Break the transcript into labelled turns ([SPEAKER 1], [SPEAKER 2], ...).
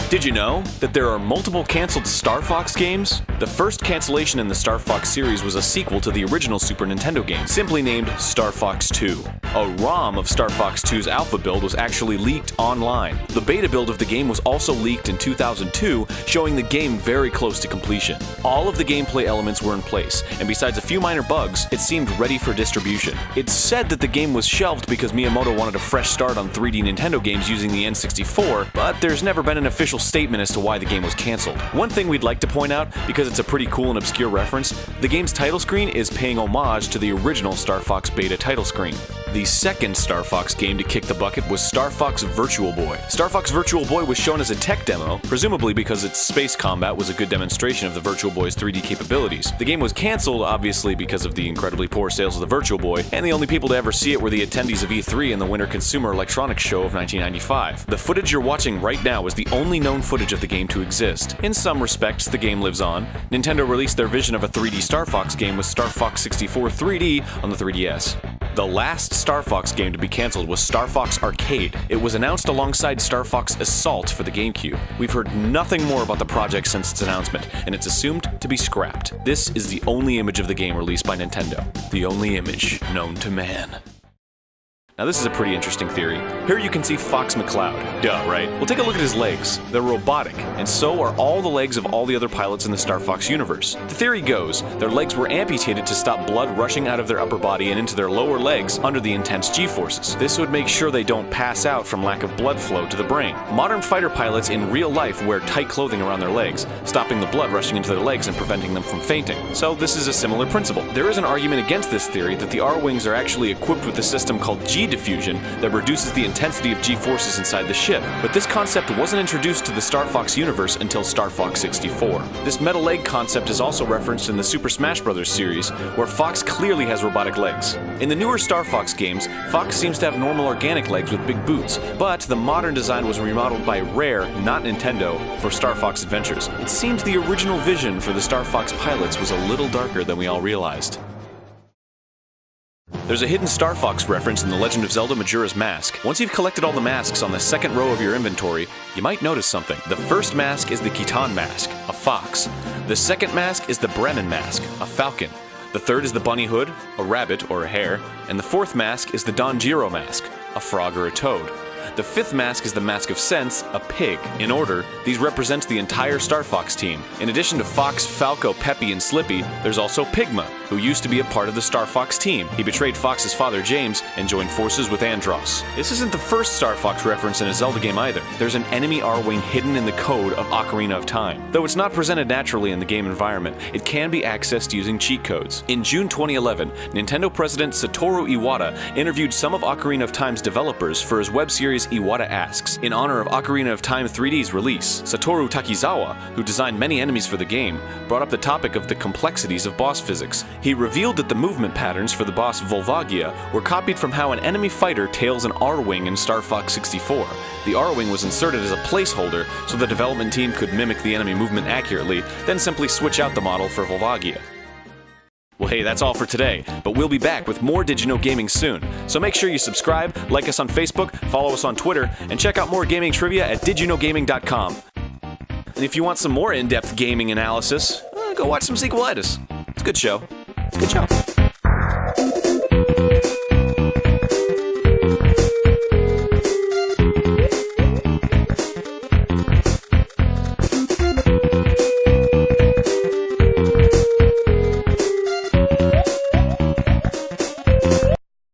[SPEAKER 1] Did you know that there are multiple canceled Star Fox games? The first cancellation in the Star Fox series was a sequel to the original Super Nintendo game, simply named Star Fox 2. A ROM of Star Fox 2's alpha build was actually leaked online. The beta build of the game was also leaked in 2002, showing the game very close to completion. All of the gameplay elements were in place, and besides a few minor bugs, it seemed ready for distribution. It's said that the game was shelved because Miyamoto wanted a fresh start on 3D Nintendo games using the N64, but there's never been an official statement as to why the game was cancelled. One thing we'd like to point out, because it's a pretty cool and obscure reference, the game's title screen is paying homage to the original Star Fox beta title screen. The second Star Fox game to kick the bucket was Star Fox Virtual Boy. Star Fox Virtual Boy was shown as a tech demo, presumably because its space combat was a good demonstration of the Virtual Boy's 3D capabilities. The game was cancelled, obviously because of the incredibly poor sales of the Virtual Boy, and the only people to ever see it were the attendees of E3 and the Winter Consumer Electronics Show of 1995. The footage you're watching right now is the only known footage of the game to exist. In some respects, the game lives on. Nintendo released their vision of a 3D Star Fox game with Star Fox 64 3D on the 3DS. The last Star Fox game to be cancelled was Star Fox Arcade. It was announced alongside Star Fox Assault for the GameCube. We've heard nothing more about the project since its announcement, and it's assumed to be scrapped. This is the only image of the game released by Nintendo. The only image known to man. Now this is a pretty interesting theory. Here you can see Fox McCloud. Duh, right? Well, take a look at his legs. They're robotic, and so are all the legs of all the other pilots in the Star Fox universe. The theory goes, their legs were amputated to stop blood rushing out of their upper body and into their lower legs under the intense G-forces. This would make sure they don't pass out from lack of blood flow to the brain. Modern fighter pilots in real life wear tight clothing around their legs, stopping the blood rushing into their legs and preventing them from fainting. So this is a similar principle. There is an argument against this theory that the R-Wings are actually equipped with a system called G-diffusion that reduces the intensity of G-forces inside the ship, but this concept wasn't introduced to the Star Fox universe until Star Fox 64. This metal leg concept is also referenced in the Super Smash Bros. Series, where Fox clearly has robotic legs. In the newer Star Fox games, Fox seems to have normal organic legs with big boots, but the modern design was remodeled by Rare, not Nintendo, for Star Fox Adventures. It seems the original vision for the Star Fox pilots was a little darker than we all realized. There's a hidden Star Fox reference in The Legend of Zelda Majora's Mask. Once you've collected all the masks on the second row of your inventory, you might notice something. The first mask is the Khitan mask, a fox. The second mask is the Bremen mask, a falcon. The third is the bunny hood, a rabbit or a hare. And the fourth mask is the Donjiro mask, a frog or a toad. The fifth mask is the Mask of Sense, a pig. In order, these represent the entire Star Fox team. In addition to Fox, Falco, Peppy, and Slippy, there's also Pigma, who used to be a part of the Star Fox team. He betrayed Fox's father, James, and joined forces with Andross. This isn't the first Star Fox reference in a Zelda game either. There's an enemy R-Wing hidden in the code of Ocarina of Time. Though it's not presented naturally in the game environment, it can be accessed using cheat codes. In June 2011, Nintendo President Satoru Iwata interviewed some of Ocarina of Time's developers for his web series Iwata Asks, in honor of Ocarina of Time 3D's release. Satoru Takizawa, who designed many enemies for the game, brought up the topic of the complexities of boss physics. He revealed that the movement patterns for the boss Volvagia were copied from how an enemy fighter tails an R-Wing in Star Fox 64. The R-Wing was inserted as a placeholder so the development team could mimic the enemy movement accurately, then simply switch out the model for Volvagia. Well, hey, that's all for today, but we'll be back with more Did You Know Gaming soon. So make sure you subscribe, like us on Facebook, follow us on Twitter, and check out more gaming trivia at didyouknowgaming.com. And if you want some more in-depth gaming analysis, go watch some Sequelitis. It's a good show. It's a good show.